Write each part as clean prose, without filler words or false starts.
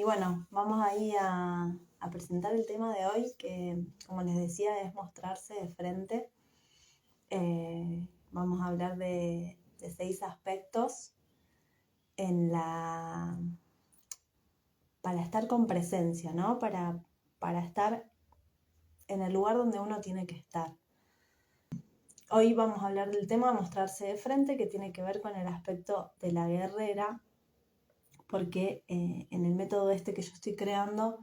bueno, vamos ahí a presentar el tema de hoy, que como les decía es mostrarse de frente. Vamos a hablar de 6 aspectos para estar con presencia, ¿no? Para estar en el lugar donde uno tiene que estar. Hoy vamos a hablar del tema mostrarse de frente, que tiene que ver con el aspecto de la guerrera, porque en el método que yo estoy creando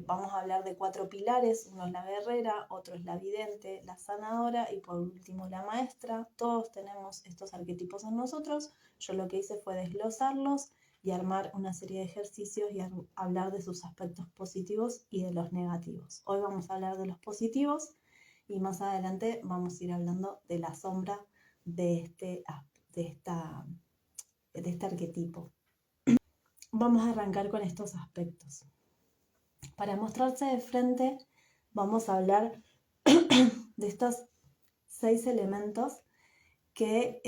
vamos a hablar de 4 pilares. Uno es la guerrera, otro es la vidente, la sanadora y por último la maestra. Todos tenemos estos arquetipos en nosotros. Yo lo que hice fue desglosarlos y armar una serie de ejercicios y hablar de sus aspectos positivos y de los negativos. Hoy vamos a hablar de los positivos y más adelante vamos a ir hablando de la sombra de este arquetipo. Vamos a arrancar con estos aspectos. Para mostrarse de frente vamos a hablar de estos 6 elementos que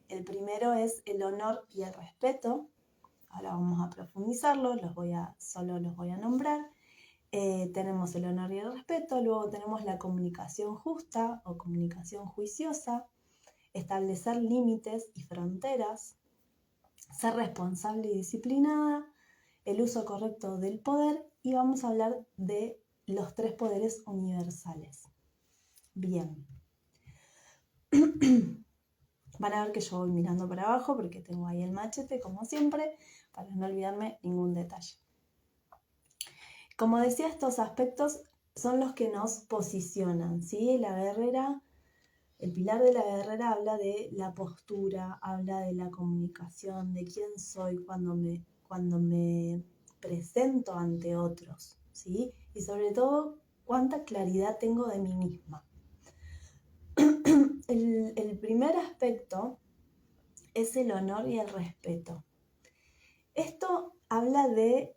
el primero es el honor y el respeto. Ahora vamos a profundizarlos, solo los voy a nombrar. Tenemos el honor y el respeto, luego tenemos la comunicación justa o comunicación juiciosa, establecer límites y fronteras, ser responsable y disciplinada, el uso correcto del poder, y vamos a hablar de los 3 poderes universales. Bien. Van a ver que yo voy mirando para abajo porque tengo ahí el machete, como siempre, para no olvidarme ningún detalle. Como decía, estos aspectos son los que nos posicionan, ¿sí? La guerrera, el pilar de la guerrera habla de la postura, habla de la comunicación, de quién soy cuando me presento ante otros, ¿sí? Y sobre todo, cuánta claridad tengo de mí misma. El primer aspecto es el honor y el respeto. Esto habla de,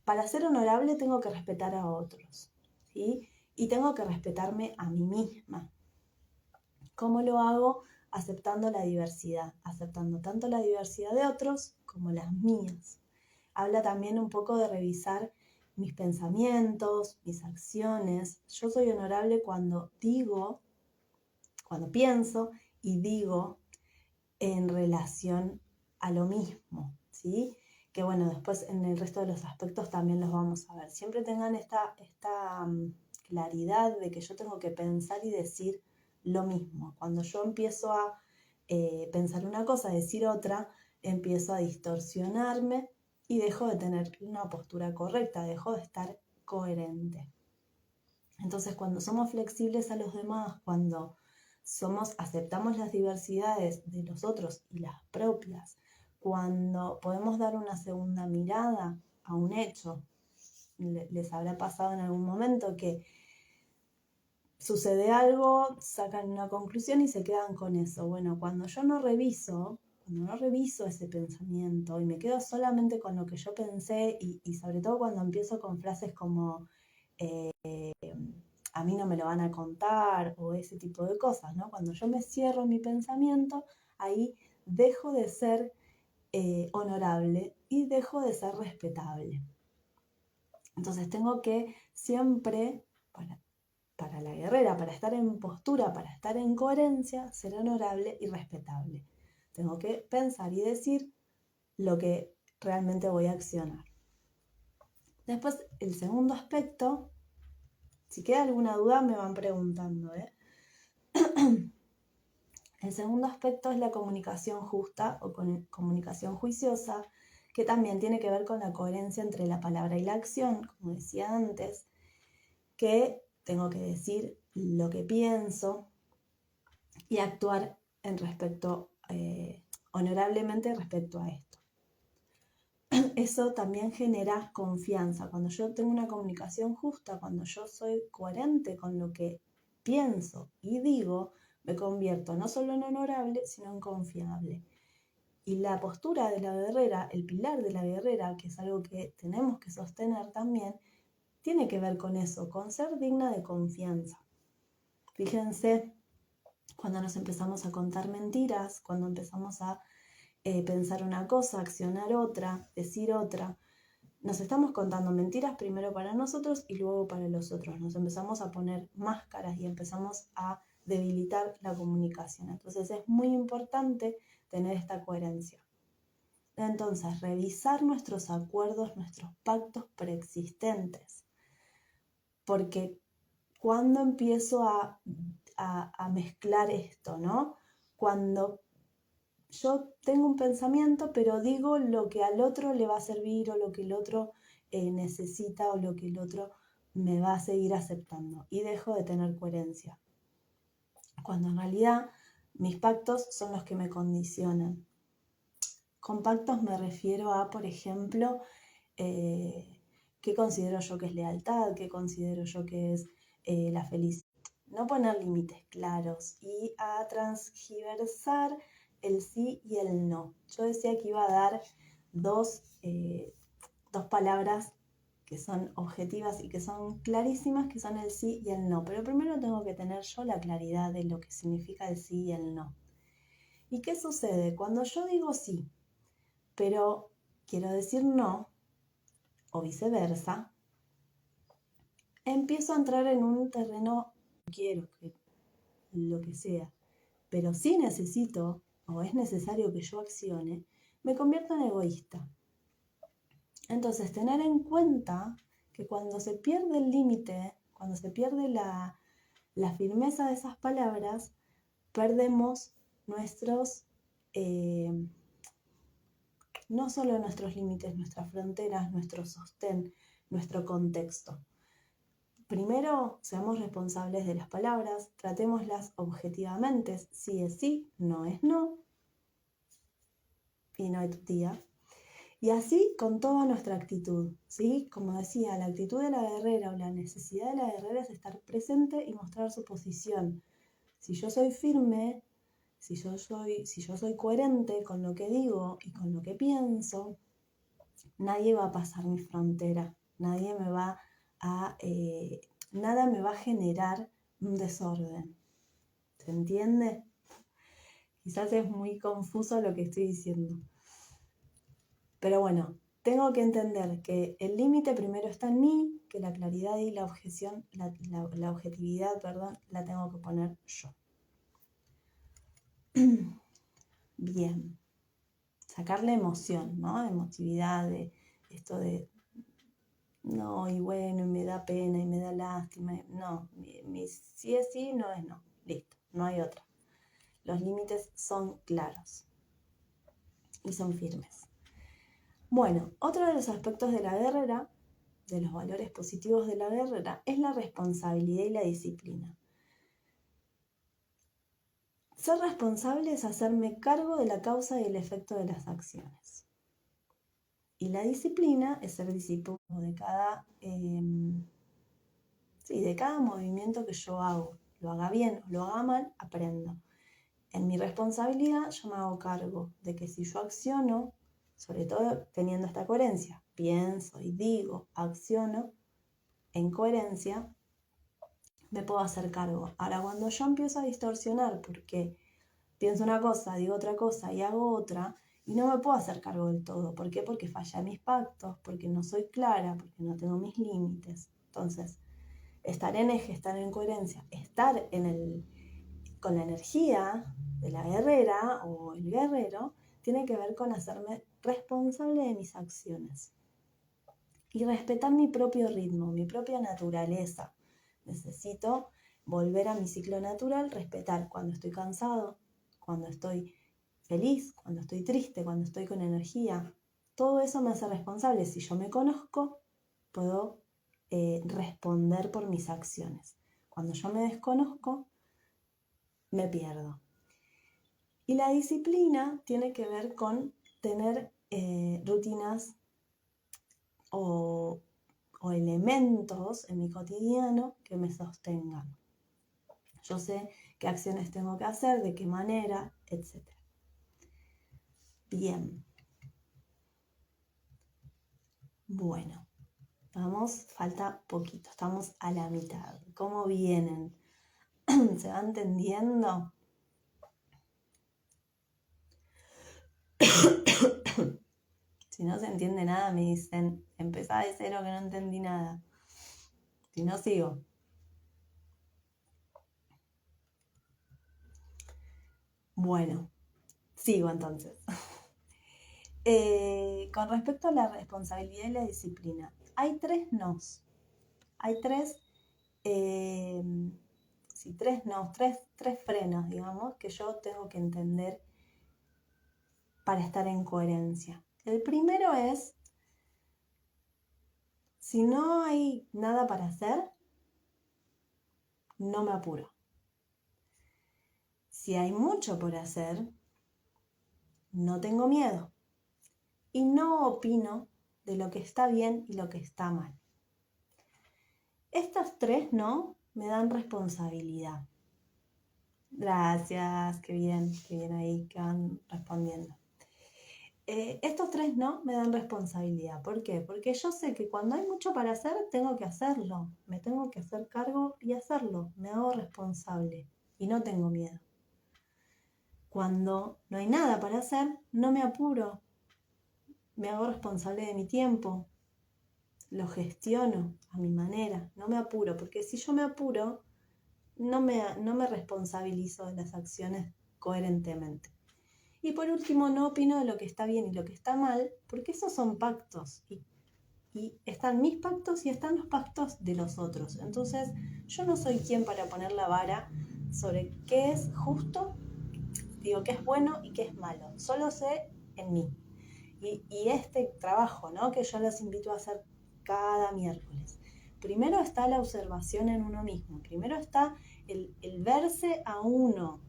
para ser honorable tengo que respetar a otros, ¿sí? Y tengo que respetarme a mí misma. ¿Cómo lo hago? Aceptando la diversidad, aceptando tanto la diversidad de otros como las mías. Habla también un poco de revisar mis pensamientos, mis acciones. Yo soy honorable cuando pienso y digo en relación a lo mismo, ¿sí? Que bueno, después en el resto de los aspectos también los vamos a ver. Siempre tengan esta claridad de que yo tengo que pensar y decir lo mismo. Cuando yo empiezo a pensar una cosa, decir otra, empiezo a distorsionarme y dejo de tener una postura correcta, dejo de estar coherente. Entonces, cuando somos flexibles a los demás, cuando aceptamos las diversidades de los otros y las propias, cuando podemos dar una segunda mirada a un hecho, les habrá pasado en algún momento que sucede algo, sacan una conclusión y se quedan con eso. Bueno, cuando no reviso ese pensamiento y me quedo solamente con lo que yo pensé y sobre todo cuando empiezo con frases como a mí no me lo van a contar o ese tipo de cosas, ¿no? Cuando yo me cierro en mi pensamiento, ahí dejo de ser honorable y dejo de ser respetable. Entonces tengo que siempre, para la guerrera, para estar en postura, para estar en coherencia, ser honorable y respetable. Tengo que pensar y decir lo que realmente voy a accionar. Después, el segundo aspecto, si queda alguna duda me van preguntando, El segundo aspecto es la comunicación justa o comunicación juiciosa, que también tiene que ver con la coherencia entre la palabra y la acción, como decía antes, que tengo que decir lo que pienso y actuar honorablemente respecto a esto. Eso también genera confianza. Cuando yo tengo una comunicación justa, cuando yo soy coherente con lo que pienso y digo, me convierto no solo en honorable, sino en confiable. Y la postura de la guerrera, el pilar de la guerrera, que es algo que tenemos que sostener también, tiene que ver con eso, con ser digna de confianza. Fíjense, cuando nos empezamos a contar mentiras, cuando empezamos a pensar una cosa, accionar otra, decir otra, nos estamos contando mentiras primero para nosotros y luego para los otros. Nos empezamos a poner máscaras y empezamos a debilitar la comunicación. Entonces es muy importante tener esta coherencia. Entonces, revisar nuestros acuerdos, nuestros pactos preexistentes. Porque cuando empiezo a mezclar esto, ¿no? Cuando yo tengo un pensamiento, pero digo lo que al otro le va a servir o lo que el otro necesita o lo que el otro me va a seguir aceptando y dejo de tener coherencia. Cuando en realidad mis pactos son los que me condicionan. Con pactos me refiero a, por ejemplo, qué considero yo que es lealtad, qué considero yo que es la felicidad. No poner límites claros y a transgiversar el sí y el no. Yo decía que iba a dar dos palabras que son objetivas y que son clarísimas, que son el sí y el no. Pero primero tengo que tener yo la claridad de lo que significa el sí y el no. ¿Y qué sucede? Cuando yo digo sí, pero quiero decir no, o viceversa, empiezo a entrar en un terreno, quiero que lo que sea, pero si necesito o es necesario que yo accione, me convierto en egoísta. Entonces, tener en cuenta que cuando se pierde el límite, cuando se pierde la firmeza de esas palabras, perdemos nuestros, no solo nuestros límites, nuestras fronteras, nuestro sostén, nuestro contexto. Primero, seamos responsables de las palabras, tratémoslas objetivamente, sí es sí, no es no, y no hay tutía. Y así con toda nuestra actitud, ¿sí? Como decía, la actitud de la guerrera o la necesidad de la guerrera es estar presente y mostrar su posición. Si yo soy firme, si yo soy coherente con lo que digo y con lo que pienso, nadie va a pasar mi frontera, nadie me va a, nada me va a generar un desorden. ¿Se entiende? Quizás es muy confuso lo que estoy diciendo. Pero bueno, tengo que entender que el límite primero está en mí, que la claridad y la objetividad, la tengo que poner yo. Bien. Sacarle emoción, ¿no? Emotividad de esto de no, y bueno, y me da pena, y me da lástima. No, mi sí es sí, no es no. Listo, no hay otra. Los límites son claros y son firmes. Bueno, otro de los aspectos de la guerrera, de los valores positivos de la guerrera, es la responsabilidad y la disciplina. Ser responsable es hacerme cargo de la causa y el efecto de las acciones. Y la disciplina es ser discípulo de cada movimiento que yo hago. Lo haga bien o lo haga mal, aprendo. En mi responsabilidad yo me hago cargo de que si yo acciono, sobre todo teniendo esta coherencia, pienso y digo, acciono en coherencia, me puedo hacer cargo. Ahora, cuando yo empiezo a distorsionar porque pienso una cosa, digo otra cosa y hago otra, y no me puedo hacer cargo del todo. ¿Por qué? Porque falla mis pactos, porque no soy clara, porque no tengo mis límites. Entonces, estar en eje, estar en coherencia, estar con la energía de la guerrera o el guerrero, tiene que ver con hacerme responsable de mis acciones. Y respetar mi propio ritmo, mi propia naturaleza. Necesito volver a mi ciclo natural, respetar cuando estoy cansado, cuando estoy feliz, cuando estoy triste, cuando estoy con energía. Todo eso me hace responsable. Si yo me conozco, puedo responder por mis acciones. Cuando yo me desconozco, me pierdo. Y la disciplina tiene que ver con tener rutinas o elementos en mi cotidiano que me sostengan. Yo sé qué acciones tengo que hacer, de qué manera, etc. Bien. Bueno, vamos, falta poquito, estamos a la mitad. ¿Cómo vienen? ¿Se va entendiendo? Si no se entiende nada, me dicen, empezá de cero que no entendí nada. Si no, sigo. Bueno, sigo entonces. Con respecto a la responsabilidad y la disciplina, hay tres nos. Hay tres tres frenos, digamos, que yo tengo que entender para estar en coherencia. El primero es, si no hay nada para hacer, no me apuro. Si hay mucho por hacer, no tengo miedo. Y no opino de lo que está bien y lo que está mal. Estas tres no me dan responsabilidad. Gracias, qué bien ahí que van respondiendo. Estos tres no me dan responsabilidad. ¿Por qué? Porque yo sé que cuando hay mucho para hacer, tengo que hacerlo. Me tengo que hacer cargo y hacerlo. Me hago responsable y no tengo miedo. Cuando no hay nada para hacer, no me apuro. Me hago responsable de mi tiempo. Lo gestiono a mi manera. No me apuro, porque si yo me apuro, no me responsabilizo de las acciones coherentemente. Y por último, no opino de lo que está bien y lo que está mal, porque esos son pactos. Y están mis pactos y están los pactos de los otros. Entonces, yo no soy quien para poner la vara sobre qué es justo, digo, qué es bueno y qué es malo. Solo sé en mí. Y este trabajo, ¿no?, que yo los invito a hacer cada miércoles. Primero está la observación en uno mismo. Primero está el verse a uno.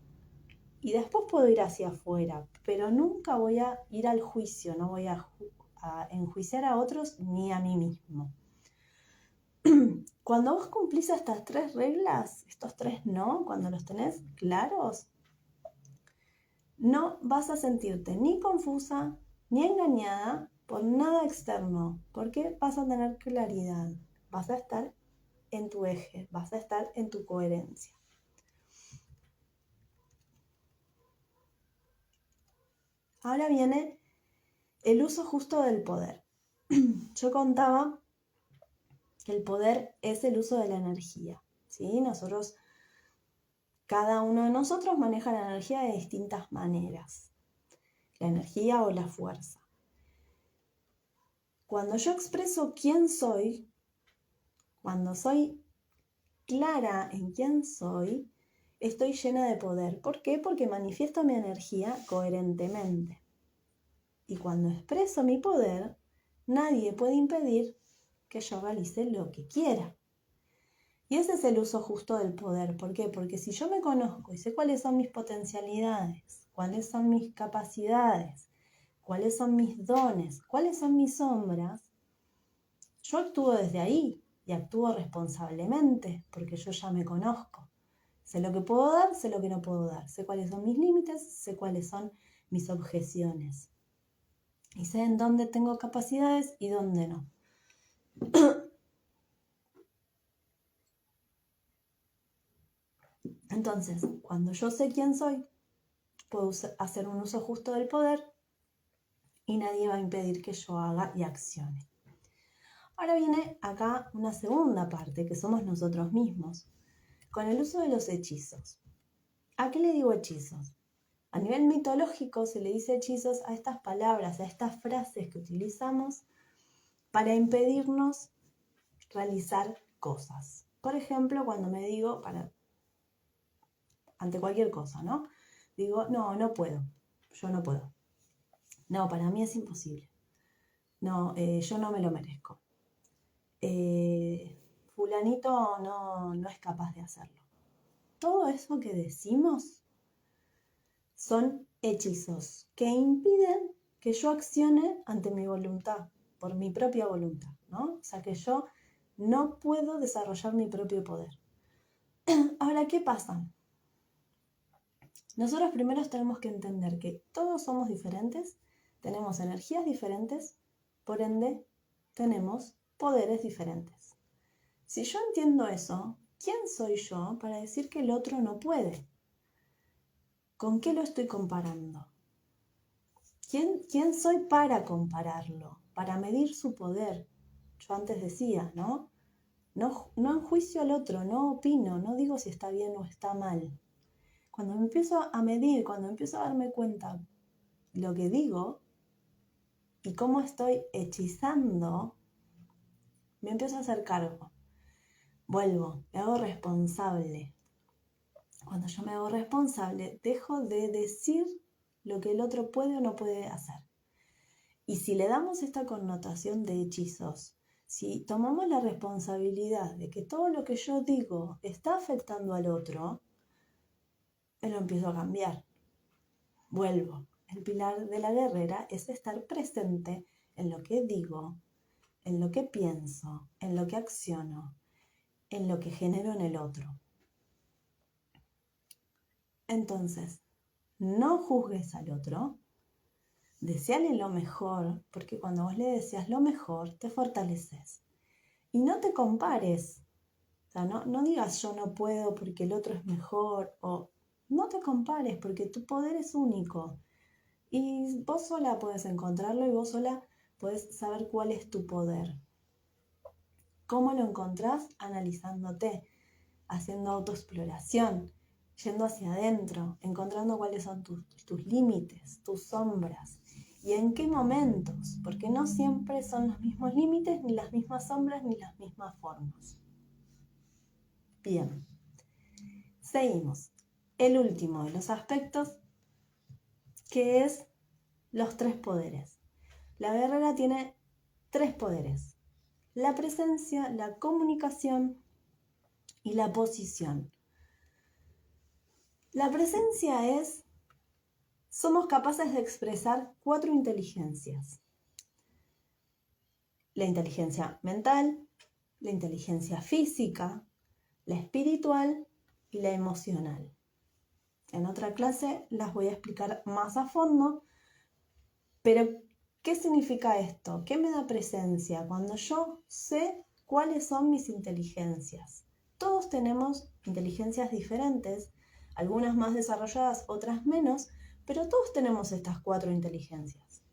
Y después puedo ir hacia afuera, pero nunca voy a ir al juicio, no voy a enjuiciar a otros ni a mí mismo. Cuando vos cumplís estas tres reglas, estos tres no, cuando los tenés claros, no vas a sentirte ni confusa ni engañada por nada externo, porque vas a tener claridad, vas a estar en tu eje, vas a estar en tu coherencia. Ahora viene el uso justo del poder. Yo contaba que el poder es el uso de la energía, ¿sí? Cada uno de nosotros maneja la energía de distintas maneras, la energía o la fuerza. Cuando yo expreso quién soy, cuando soy clara en quién soy, estoy llena de poder. ¿Por qué? Porque manifiesto mi energía coherentemente. Y cuando expreso mi poder, nadie puede impedir que yo realice lo que quiera. Y ese es el uso justo del poder. ¿Por qué? Porque si yo me conozco y sé cuáles son mis potencialidades, cuáles son mis capacidades, cuáles son mis dones, cuáles son mis sombras, yo actúo desde ahí y actúo responsablemente porque yo ya me conozco. Sé lo que puedo dar, sé lo que no puedo dar. Sé cuáles son mis límites, sé cuáles son mis objeciones. Y sé en dónde tengo capacidades y dónde no. Entonces, cuando yo sé quién soy, puedo hacer un uso justo del poder y nadie va a impedir que yo haga y accione. Ahora viene acá una segunda parte, que somos nosotros mismos, con el uso de los hechizos. ¿A qué le digo hechizos? A nivel mitológico se le dice hechizos a estas palabras, a estas frases que utilizamos para impedirnos realizar cosas. Por ejemplo, cuando me digo, ante cualquier cosa, ¿no? Digo, no puedo, yo no puedo. No, para mí es imposible. No, yo no me lo merezco. Fulanito no es capaz de hacerlo. Todo eso que decimos son hechizos que impiden que yo accione ante mi voluntad, por mi propia voluntad, ¿no? O sea, que yo no puedo desarrollar mi propio poder. Ahora, ¿qué pasa? Nosotros primero tenemos que entender que todos somos diferentes, tenemos energías diferentes, por ende, tenemos poderes diferentes. Si yo entiendo eso, ¿quién soy yo para decir que el otro no puede? ¿Con qué lo estoy comparando? ¿Quién soy para compararlo? Para medir su poder. Yo antes decía, ¿no? No enjuicio al otro, no opino, no digo si está bien o está mal. Cuando me empiezo a medir, cuando empiezo a darme cuenta lo que digo y cómo estoy hechizando, me empiezo a hacer cargo. Vuelvo, me hago responsable. Cuando yo me hago responsable, dejo de decir lo que el otro puede o no puede hacer. Y si le damos esta connotación de hechizos, si tomamos la responsabilidad de que todo lo que yo digo está afectando al otro, me lo empiezo a cambiar. Vuelvo. El pilar de la guerrera es estar presente en lo que digo, en lo que pienso, en lo que acciono, en lo que genero en el otro. Entonces, no juzgues al otro, deseale lo mejor, porque cuando vos le deseas lo mejor, te fortaleces. Y no te compares. O sea, no digas yo no puedo porque el otro es mejor, o no te compares porque tu poder es único. Y vos sola podés encontrarlo y vos sola podés saber cuál es tu poder. ¿Cómo lo encontrás? Analizándote, haciendo autoexploración, yendo hacia adentro, encontrando cuáles son tus límites, tus sombras. ¿Y en qué momentos? Porque no siempre son los mismos límites, ni las mismas sombras, ni las mismas formas. Bien, seguimos. El último de los aspectos, que es los 3 poderes. La guerrera tiene 3 poderes: la presencia, la comunicación y la posición. La presencia es, somos capaces de expresar 4 inteligencias: la inteligencia mental, la inteligencia física, la espiritual y la emocional. En otra clase las voy a explicar más a fondo, pero ¿qué significa esto? ¿Qué me da presencia? Cuando yo sé cuáles son mis inteligencias. Todos tenemos inteligencias diferentes, algunas más desarrolladas, otras menos, pero todos tenemos estas 4 inteligencias.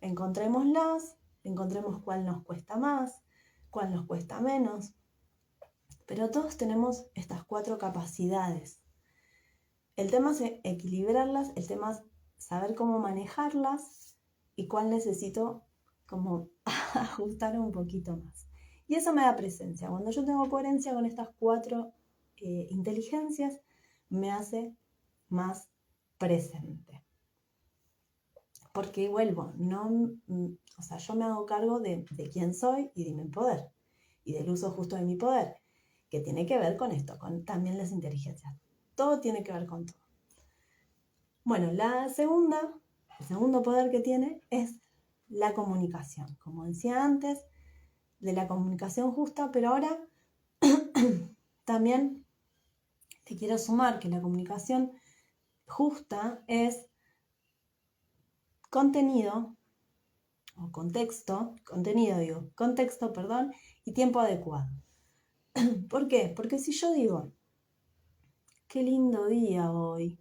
Encontrémoslas, encontremos cuál nos cuesta más, cuál nos cuesta menos, pero todos tenemos estas 4 capacidades. El tema es equilibrarlas, el tema es saber cómo manejarlas y cuál necesito como ajustar un poquito más. Y eso me da presencia. Cuando yo tengo coherencia con estas 4 inteligencias, me hace más presente. Porque vuelvo, yo me hago cargo de quién soy y de mi poder, y del uso justo de mi poder, que tiene que ver con esto, con también las inteligencias. Todo tiene que ver con todo. Bueno, el segundo poder que tiene es la comunicación. Como decía antes, de la comunicación justa, pero ahora también te quiero sumar que la comunicación justa es contenido y tiempo adecuado. ¿Por qué? Porque si yo digo, qué lindo día hoy,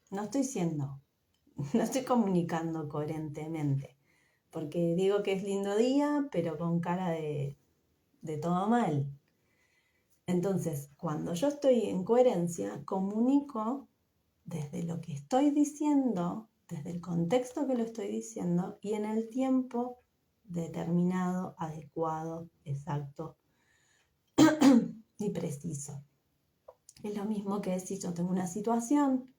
no estoy comunicando coherentemente, porque digo que es lindo día, pero con cara de todo mal. Entonces, cuando yo estoy en coherencia, comunico desde lo que estoy diciendo, desde el contexto que lo estoy diciendo y en el tiempo determinado, adecuado, exacto y preciso. Es lo mismo que si yo tengo una situación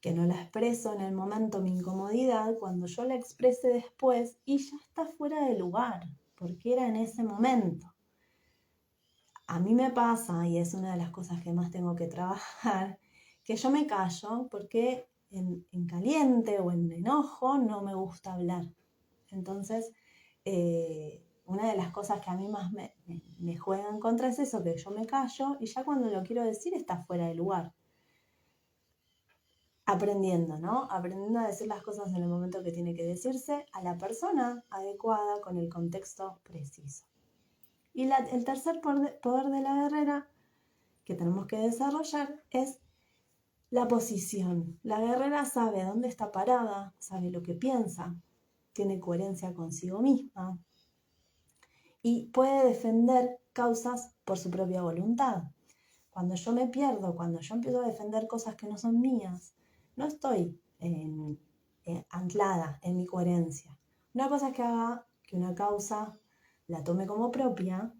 que no la expreso en el momento, mi incomodidad, cuando yo la exprese después y ya está fuera de lugar, porque era en ese momento. A mí me pasa, y es una de las cosas que más tengo que trabajar, que yo me callo porque en caliente o en enojo no me gusta hablar. Entonces, una de las cosas que a mí más me juega en contra es eso, que yo me callo y ya cuando lo quiero decir está fuera de lugar. Aprendiendo, ¿no? Aprendiendo a decir las cosas en el momento que tiene que decirse, a la persona adecuada, con el contexto preciso. Y el tercer poder de la guerrera que tenemos que desarrollar es La posición. La guerrera sabe dónde está parada, sabe lo que piensa, tiene coherencia consigo misma y puede defender causas por su propia voluntad. Cuando yo me pierdo, cuando yo empiezo a defender cosas que no son mías, no estoy anclada en mi coherencia. Una cosa es que haga que una causa la tome como propia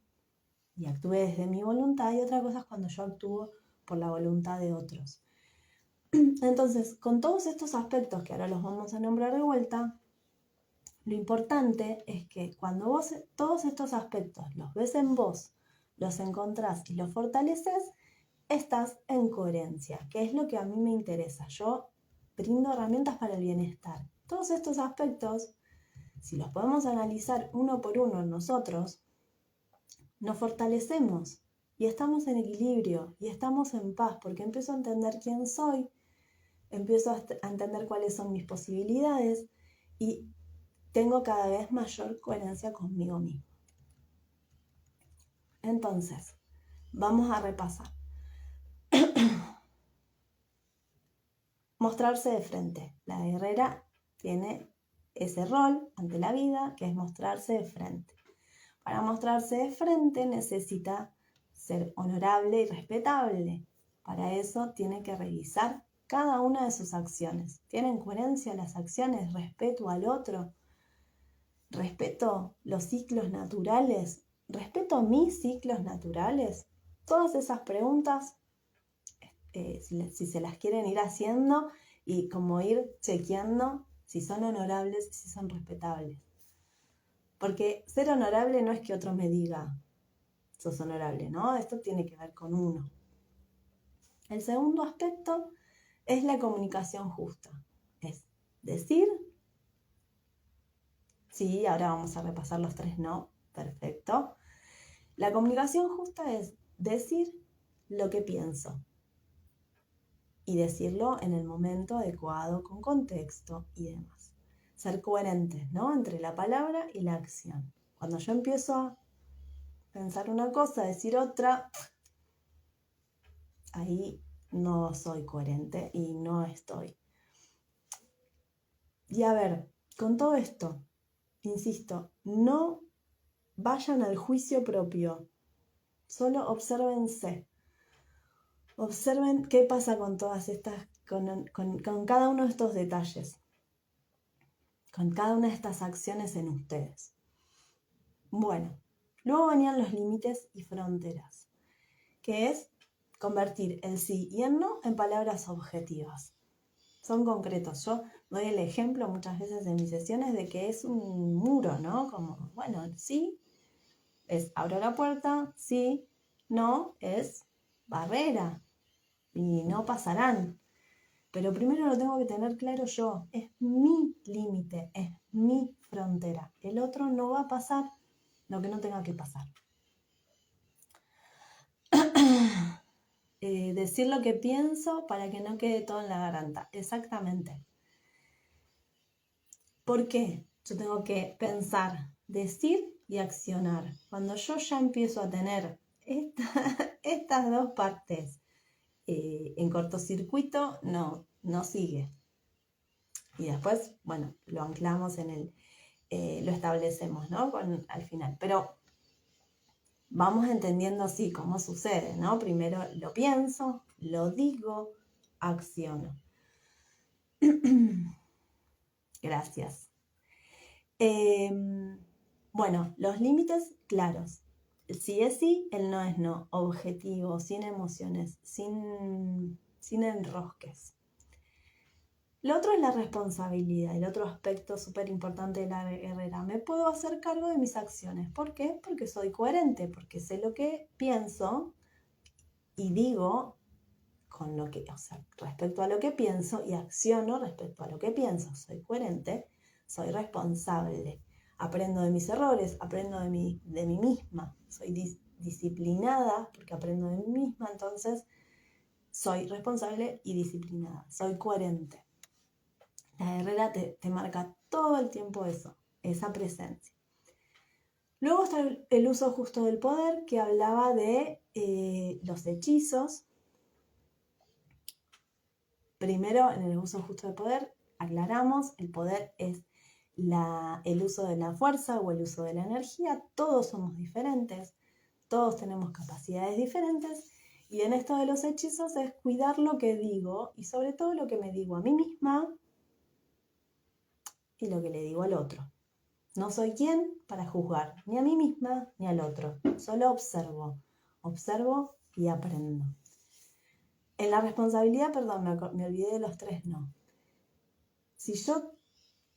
y actúe desde mi voluntad, y otra cosa es cuando yo actúo por la voluntad de otros. Entonces, con todos estos aspectos que ahora los vamos a nombrar de vuelta, lo importante es que cuando vos todos estos aspectos los ves en vos, los encontrás y los fortaleces, estás en coherencia, que es lo que a mí me interesa. Yo brindo herramientas para el bienestar. Todos estos aspectos, si los podemos analizar uno por uno en nosotros, nos fortalecemos y estamos en equilibrio y estamos en paz, porque empiezo a entender quién soy, empiezo a entender cuáles son mis posibilidades y tengo cada vez mayor coherencia conmigo mismo. Entonces, vamos a repasar. Mostrarse de frente. La guerrera tiene ese rol ante la vida, que es mostrarse de frente. Para mostrarse de frente necesita ser honorable y respetable. Para eso tiene que revisar cada una de sus acciones. ¿Tienen coherencia las acciones? ¿Respeto al otro? ¿Respeto los ciclos naturales? ¿Respeto mis ciclos naturales? Todas esas preguntas, si se las quieren ir haciendo y como ir chequeando si son honorables y si son respetables. Porque ser honorable no es que otro me diga, sos honorable, ¿no? Esto tiene que ver con uno. El segundo aspecto es la comunicación justa. Es decir, sí, ahora vamos a repasar los 3 no, perfecto. La comunicación justa es decir lo que pienso y decirlo en el momento adecuado, con contexto y demás. Ser coherentes, ¿no? Entre la palabra y la acción. Cuando yo empiezo a pensar una cosa, decir otra, ahí no soy coherente y no estoy. Y a ver, con todo esto, insisto, no vayan al juicio propio, solo obsérvense. Observen qué pasa con todas estas, con cada uno de estos detalles, con cada una de estas acciones en ustedes. Bueno, luego venían los límites y fronteras, que es convertir el sí y el no en palabras objetivas. Son concretos. Yo doy el ejemplo muchas veces en mis sesiones de que es un muro, ¿no? Como, bueno, sí es abro la puerta, sí, no es barrera y no pasarán. Pero primero lo tengo que tener claro yo. Es mi límite, es mi frontera. El otro no va a pasar lo que no tenga que pasar. Decir lo que pienso para que no quede todo en la garganta. Exactamente. ¿Por qué? Yo tengo que pensar, decir y accionar. Cuando yo ya empiezo a tener estas dos partes en cortocircuito, no sigue. Y después, bueno, lo anclamos lo establecemos, ¿no? Al final. Pero vamos entendiendo así cómo sucede, ¿no? Primero lo pienso, lo digo, acciono. Gracias. Bueno, los límites claros. El sí es sí, el no es no. Objetivo, sin emociones, sin enrosques. Lo otro es la responsabilidad, el otro aspecto súper importante de la guerrera. Me puedo hacer cargo de mis acciones. ¿Por qué? Porque soy coherente, porque sé lo que pienso y digo con lo que, o sea, respecto a lo que pienso y acciono respecto a lo que pienso. Soy coherente, soy responsable. Aprendo de mis errores, aprendo de mí misma. Soy disciplinada porque aprendo de mí misma, entonces soy responsable y disciplinada. Soy coherente. La guerrera te marca todo el tiempo eso, esa presencia. Luego está el uso justo del poder, que hablaba de los hechizos. Primero, en el uso justo de poder, aclaramos, el poder es el uso de la fuerza o el uso de la energía. Todos somos diferentes, todos tenemos capacidades diferentes. Y en esto de los hechizos es cuidar lo que digo y sobre todo lo que me digo a mí misma y lo que le digo al otro. No soy quien para juzgar ni a mí misma ni al otro. Solo observo y aprendo. En la responsabilidad, perdón, me olvidé de los 3 no. Si yo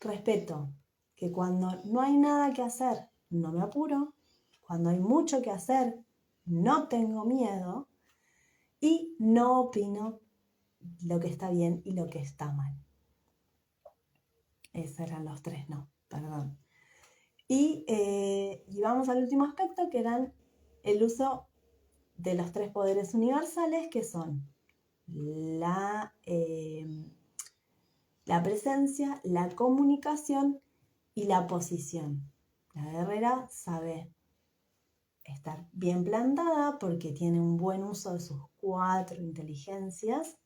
respeto que cuando no hay nada que hacer, no me apuro, cuando hay mucho que hacer, no tengo miedo y no opino lo que está bien y lo que está mal. Esos eran los 3 no, perdón. Y vamos al último aspecto, que eran el uso de los 3 poderes universales, que son la presencia, la comunicación y la posición. La guerrera sabe estar bien plantada porque tiene un buen uso de sus 4 inteligencias,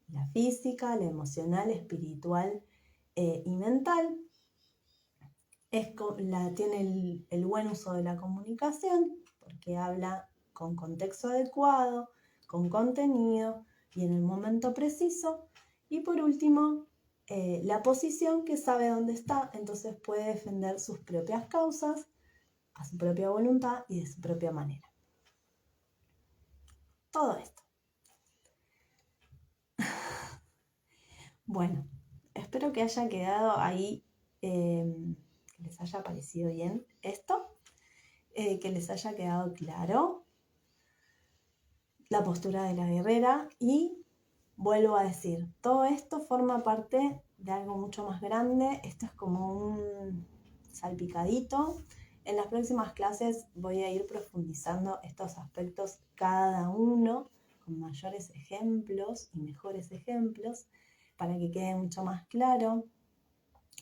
la física, la emocional, espiritual y mental. Tiene el buen uso de la comunicación porque habla con contexto adecuado, con contenido y en el momento preciso. Y por último, la posición, que sabe dónde está, entonces puede defender sus propias causas a su propia voluntad y de su propia manera. Todo esto. Bueno, espero que haya quedado ahí, que les haya parecido bien esto, que les haya quedado claro la postura de la guerrera. Y vuelvo a decir, todo esto forma parte de algo mucho más grande. Esto es como un salpicadito. En las próximas clases voy a ir profundizando estos aspectos cada uno con mayores ejemplos y mejores ejemplos para que quede mucho más claro.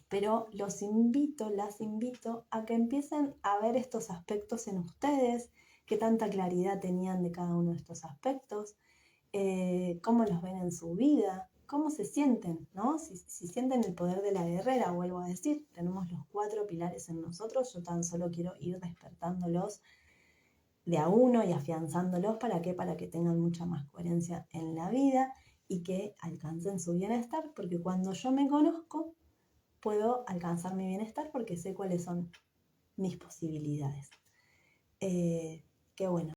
Pero las invito a que empiecen a ver estos aspectos en ustedes, qué tanta claridad tenían de cada uno de estos aspectos, cómo los ven en su vida, cómo se sienten, ¿no? Si sienten el poder de la guerrera, vuelvo a decir, tenemos los 4 pilares en nosotros, yo tan solo quiero ir despertándolos de a uno y afianzándolos. ¿Para qué? Para que tengan mucha más coherencia en la vida y que alcancen su bienestar, porque cuando yo me conozco, puedo alcanzar mi bienestar porque sé cuáles son mis posibilidades. Qué bueno.